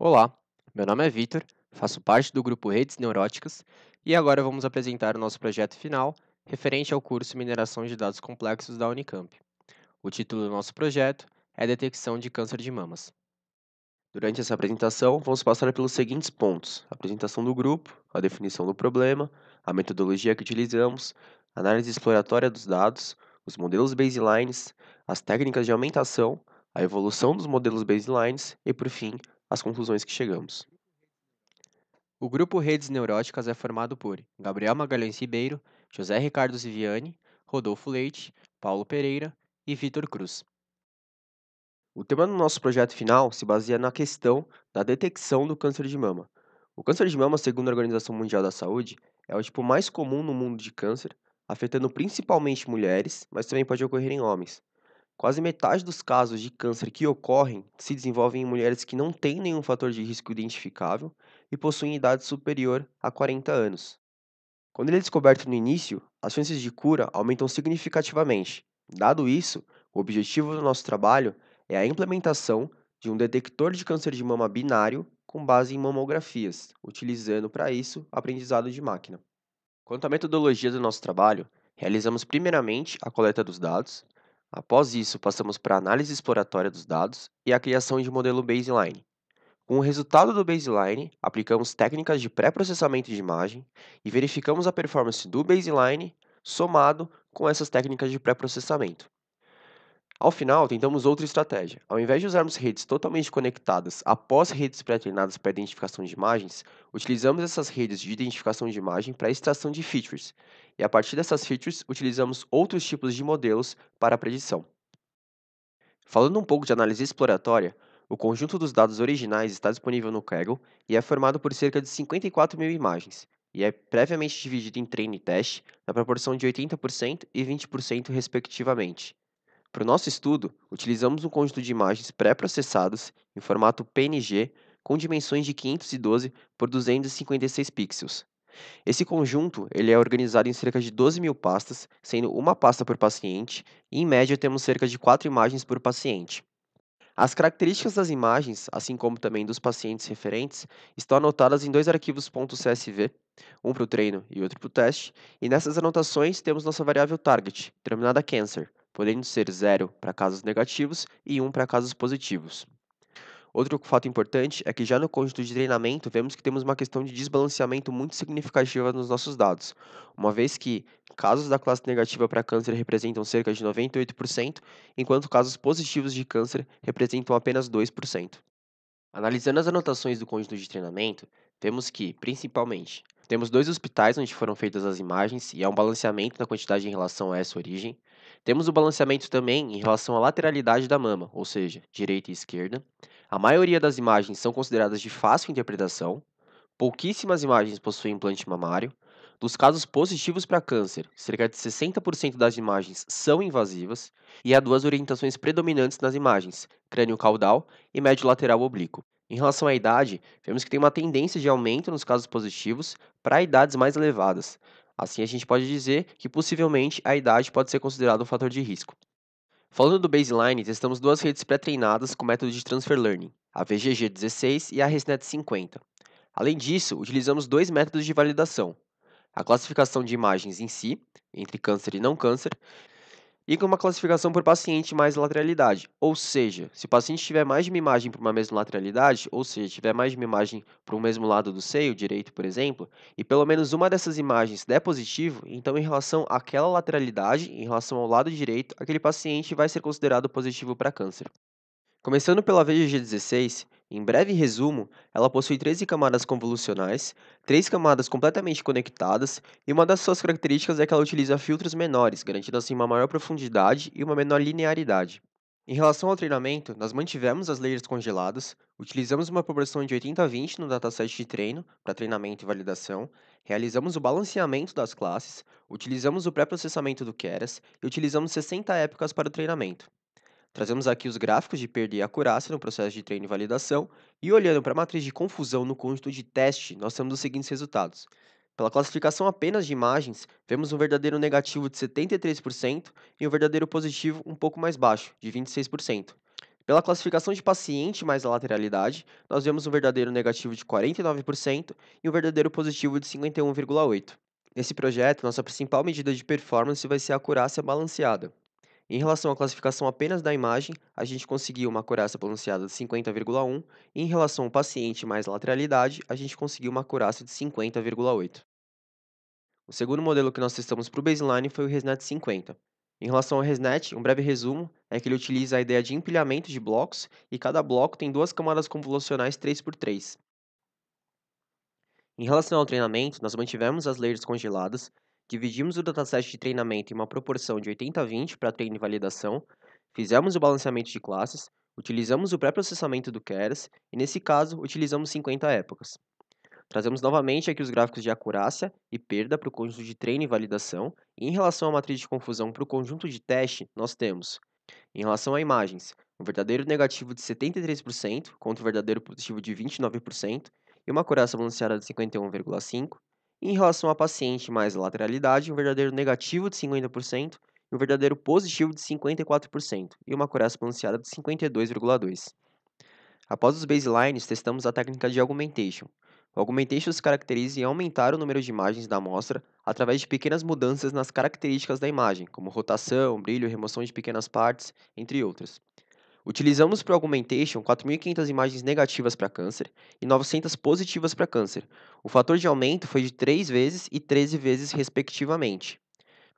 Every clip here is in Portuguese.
Olá, meu nome é Vitor, faço parte do grupo Redes Neuróticas e agora vamos apresentar o nosso projeto final referente ao curso Mineração de Dados Complexos da Unicamp. O título do nosso projeto é Detecção de Câncer de Mamas. Durante essa apresentação, vamos passar pelos seguintes pontos: a apresentação do grupo, a definição do problema, a metodologia que utilizamos, a análise exploratória dos dados, os modelos baselines, as técnicas de aumentação, a evolução dos modelos baselines e, por fim, as conclusões que chegamos. O grupo Redes Neuróticas é formado por Gabriel Magalhães Ribeiro, José Ricardo Ziviani, Rodolfo Leite, Paulo Pereira e Vitor Cruz. O tema do nosso projeto final se baseia na questão da detecção do câncer de mama. O câncer de mama, segundo a Organização Mundial da Saúde, é o tipo mais comum no mundo de câncer, afetando principalmente mulheres, mas também pode ocorrer em homens. Quase metade dos casos de câncer que ocorrem se desenvolvem em mulheres que não têm nenhum fator de risco identificável e possuem idade superior a 40 anos. Quando ele é descoberto no início, as chances de cura aumentam significativamente. Dado isso, o objetivo do nosso trabalho é a implementação de um detector de câncer de mama binário com base em mamografias, utilizando para isso aprendizado de máquina. Quanto à metodologia do nosso trabalho, realizamos primeiramente a coleta dos dados. Após isso, passamos para a análise exploratória dos dados e a criação de modelo baseline. Com o resultado do baseline, aplicamos técnicas de pré-processamento de imagem e verificamos a performance do baseline somado com essas técnicas de pré-processamento. Ao final, tentamos outra estratégia. Ao invés de usarmos redes totalmente conectadas após redes pré-treinadas para identificação de imagens, utilizamos essas redes de identificação de imagem para extração de features, e a partir dessas features, utilizamos outros tipos de modelos para a predição. Falando um pouco de análise exploratória, o conjunto dos dados originais está disponível no Kaggle e é formado por cerca de 54 mil imagens, e é previamente dividido em treino e teste, na proporção de 80% e 20% respectivamente. Para o nosso estudo, utilizamos um conjunto de imagens pré-processadas em formato PNG com dimensões de 512 por 256 pixels. Esse conjunto ele é organizado em cerca de 12 mil pastas, sendo uma pasta por paciente, e em média temos cerca de 4 imagens por paciente. As características das imagens, assim como também dos pacientes referentes, estão anotadas em dois arquivos .csv, um para o treino e outro para o teste, e nessas anotações temos nossa variável target, denominada cancer, podendo ser 0 para casos negativos e 1 para casos positivos. Outro fato importante é que já no conjunto de treinamento vemos que temos uma questão de desbalanceamento muito significativa nos nossos dados, uma vez que casos da classe negativa para câncer representam cerca de 98%, enquanto casos positivos de câncer representam apenas 2%. Analisando as anotações do conjunto de treinamento, vemos que, principalmente, temos dois hospitais onde foram feitas as imagens e há um balanceamento na quantidade em relação a essa origem. Temos o balanceamento também em relação à lateralidade da mama, ou seja, direita e esquerda. A maioria das imagens são consideradas de fácil interpretação. Pouquíssimas imagens possuem implante mamário. Dos casos positivos para câncer, cerca de 60% das imagens são invasivas, e há duas orientações predominantes nas imagens: crânio caudal e médio lateral oblíquo. Em relação à idade, vemos que tem uma tendência de aumento nos casos positivos para idades mais elevadas. Assim, a gente pode dizer que possivelmente a idade pode ser considerada um fator de risco. Falando do baseline, testamos duas redes pré-treinadas com método de transfer learning, a VGG16 e a ResNet50. Além disso, utilizamos dois métodos de validação: a classificação de imagens em si, entre câncer e não câncer, e com uma classificação por paciente mais lateralidade. Ou seja, se o paciente tiver mais de uma imagem para uma mesma lateralidade, ou seja, tiver mais de uma imagem para o mesmo lado do seio, direito, por exemplo, e pelo menos uma dessas imagens der positivo, então em relação àquela lateralidade, em relação ao lado direito, aquele paciente vai ser considerado positivo para câncer. Começando pela VGG16, em breve resumo, ela possui 13 camadas convolucionais, 3 camadas completamente conectadas, e uma das suas características é que ela utiliza filtros menores, garantindo assim uma maior profundidade e uma menor linearidade. Em relação ao treinamento, nós mantivemos as layers congeladas, utilizamos uma proporção de 80-20 no dataset de treino, para treinamento e validação, realizamos o balanceamento das classes, utilizamos o pré-processamento do Keras e utilizamos 60 épocas para o treinamento. Trazemos aqui os gráficos de perda e acurácia no processo de treino e validação, e olhando para a matriz de confusão no conjunto de teste, nós temos os seguintes resultados. Pela classificação apenas de imagens, vemos um verdadeiro negativo de 73% e um verdadeiro positivo um pouco mais baixo, de 26%. Pela classificação de paciente mais a lateralidade, nós vemos um verdadeiro negativo de 49% e um verdadeiro positivo de 51,8%. Nesse projeto, nossa principal medida de performance vai ser a acurácia balanceada. Em relação à classificação apenas da imagem, a gente conseguiu uma acurácia balanceada de 50,1 e em relação ao paciente mais lateralidade, a gente conseguiu uma acurácia de 50,8. O segundo modelo que nós testamos para o baseline foi o ResNet 50. Em relação ao ResNet, um breve resumo é que ele utiliza a ideia de empilhamento de blocos e cada bloco tem duas camadas convolucionais 3x3. Em relação ao treinamento, nós mantivemos as layers congeladas, dividimos o dataset de treinamento em uma proporção de 80-20 para treino e validação, fizemos o balanceamento de classes, utilizamos o pré-processamento do Keras e, nesse caso, utilizamos 50 épocas. Trazemos novamente aqui os gráficos de acurácia e perda para o conjunto de treino e validação, e em relação à matriz de confusão para o conjunto de teste, nós temos, em relação a imagens, um verdadeiro negativo de 73% contra o verdadeiro positivo de 29% e uma acurácia balanceada de 51,5%. E em relação a paciente mais lateralidade, um verdadeiro negativo de 50% e um verdadeiro positivo de 54% e uma acurácia balanceada de 52,2%. Após os baselines, testamos a técnica de augmentation. O augmentation se caracteriza em aumentar o número de imagens da amostra através de pequenas mudanças nas características da imagem, como rotação, brilho, remoção de pequenas partes, entre outras. Utilizamos para o augmentation 4.500 imagens negativas para câncer e 900 positivas para câncer. O fator de aumento foi de 3 vezes e 13 vezes, respectivamente.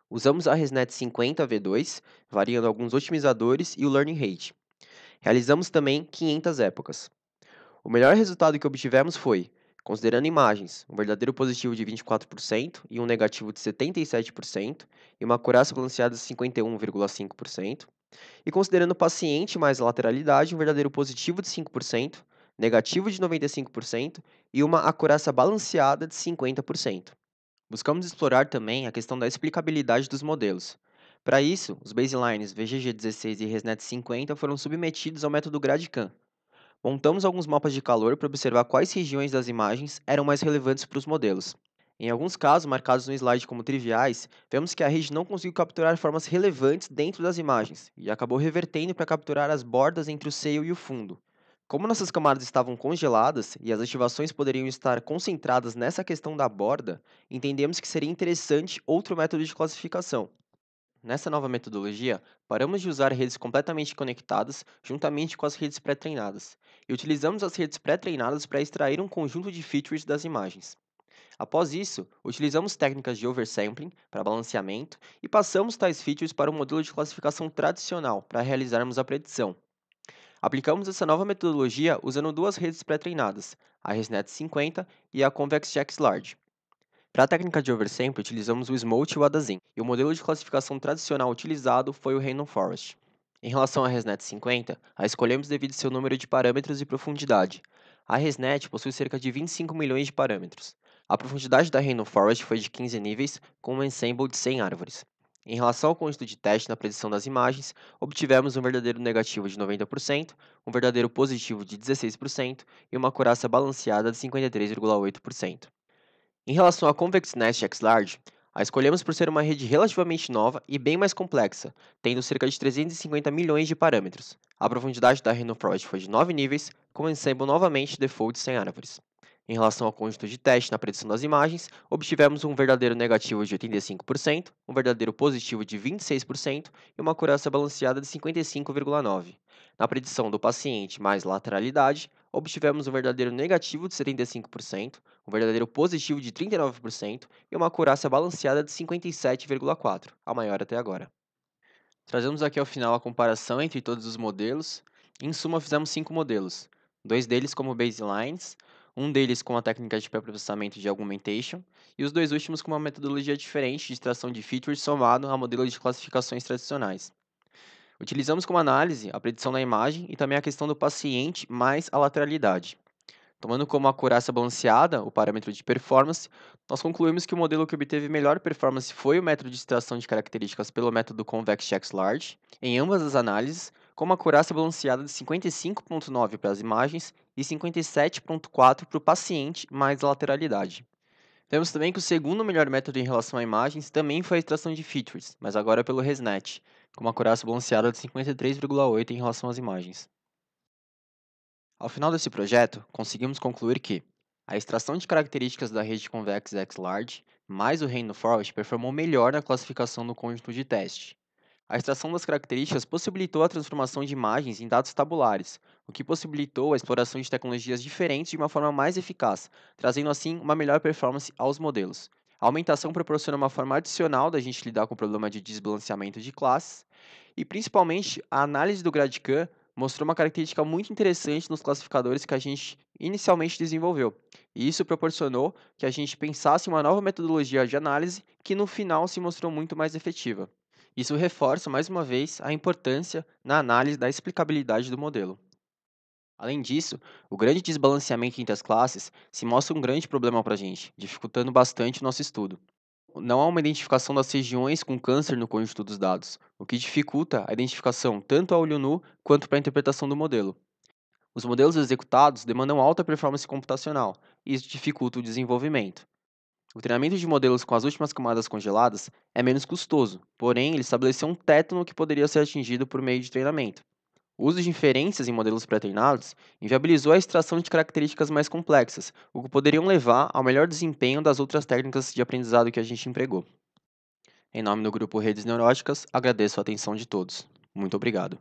Usamos a ResNet 50 V2, variando alguns otimizadores e o Learning Rate. Realizamos também 500 épocas. O melhor resultado que obtivemos foi, considerando imagens, um verdadeiro positivo de 24% e um negativo de 77% e uma acurácia balanceada de 51,5%, e considerando paciente mais lateralidade, um verdadeiro positivo de 5%, negativo de 95% e uma acurácia balanceada de 50%. Buscamos explorar também a questão da explicabilidade dos modelos. Para isso, os baselines VGG16 e ResNet 50 foram submetidos ao método GradCam. Montamos alguns mapas de calor para observar quais regiões das imagens eram mais relevantes para os modelos. Em alguns casos, marcados no slide como triviais, vemos que a rede não conseguiu capturar formas relevantes dentro das imagens e acabou revertendo para capturar as bordas entre o seio e o fundo. Como nossas camadas estavam congeladas e as ativações poderiam estar concentradas nessa questão da borda, entendemos que seria interessante outro método de classificação. Nessa nova metodologia, paramos de usar redes completamente conectadas juntamente com as redes pré-treinadas, e utilizamos as redes pré-treinadas para extrair um conjunto de features das imagens. Após isso, utilizamos técnicas de oversampling para balanceamento e passamos tais features para o modelo de classificação tradicional para realizarmos a predição. Aplicamos essa nova metodologia usando duas redes pré-treinadas, a ResNet 50 e a ConvexGX Large. Para a técnica de oversample, utilizamos o Smolt e o Adazin, e o modelo de classificação tradicional utilizado foi o Random Forest. Em relação à ResNet 50, a escolhemos devido ao seu número de parâmetros e profundidade. A ResNet possui cerca de 25 milhões de parâmetros. A profundidade da Random Forest foi de 15 níveis, com um ensemble de 100 árvores. Em relação ao conjunto de teste na predição das imagens, obtivemos um verdadeiro negativo de 90%, um verdadeiro positivo de 16% e uma acurácia balanceada de 53,8%. Em relação à ConvexNet X-Large, a escolhemos por ser uma rede relativamente nova e bem mais complexa, tendo cerca de 350 milhões de parâmetros. A profundidade da Random Forest foi de 9 níveis, com ensemble novamente default sem árvores. Em relação ao conjunto de teste na predição das imagens, obtivemos um verdadeiro negativo de 85%, um verdadeiro positivo de 26% e uma acurácia balanceada de 55,9%. Na predição do paciente mais lateralidade, obtivemos um verdadeiro negativo de 75%, um verdadeiro positivo de 39% e uma acurácia balanceada de 57,4%, a maior até agora. Trazemos aqui ao final a comparação entre todos os modelos. Em suma, fizemos 5 modelos, dois deles como baselines, um deles com a técnica de pré-processamento de augmentation, e os dois últimos com uma metodologia diferente de extração de features somado a modelos de classificações tradicionais. Utilizamos como análise a predição da imagem e também a questão do paciente mais a lateralidade. Tomando como acurácia balanceada o parâmetro de performance, nós concluímos que o modelo que obteve melhor performance foi o método de extração de características pelo método ConvexGX Large, em ambas as análises, com uma acurácia balanceada de 55,9 para as imagens e 57,4 para o paciente mais lateralidade. Vemos também que o segundo melhor método em relação a imagens também foi a extração de features, mas agora pelo ResNet, com uma acurácia balanceada de 53,8 em relação às imagens. Ao final desse projeto, conseguimos concluir que a extração de características da rede convexa X-large mais o Random Forest performou melhor na classificação do conjunto de teste. A extração das características possibilitou a transformação de imagens em dados tabulares, o que possibilitou a exploração de tecnologias diferentes de uma forma mais eficaz, trazendo assim uma melhor performance aos modelos. A aumentação proporciona uma forma adicional da gente lidar com o problema de desbalanceamento de classes, e principalmente a análise do GradCam mostrou uma característica muito interessante nos classificadores que a gente inicialmente desenvolveu. E isso proporcionou que a gente pensasse em uma nova metodologia de análise que no final se mostrou muito mais efetiva. Isso reforça mais uma vez a importância na análise da explicabilidade do modelo. Além disso, o grande desbalanceamento entre as classes se mostra um grande problema para a gente, dificultando bastante o nosso estudo. Não há uma identificação das regiões com câncer no conjunto dos dados, o que dificulta a identificação tanto a olho nu quanto para a interpretação do modelo. Os modelos executados demandam alta performance computacional, e isso dificulta o desenvolvimento. O treinamento de modelos com as últimas camadas congeladas é menos custoso, porém ele estabeleceu um teto no que poderia ser atingido por meio de treinamento. O uso de inferências em modelos pré-treinados inviabilizou a extração de características mais complexas, o que poderiam levar ao melhor desempenho das outras técnicas de aprendizado que a gente empregou. Em nome do grupo Redes Neuróticas, agradeço a atenção de todos. Muito obrigado.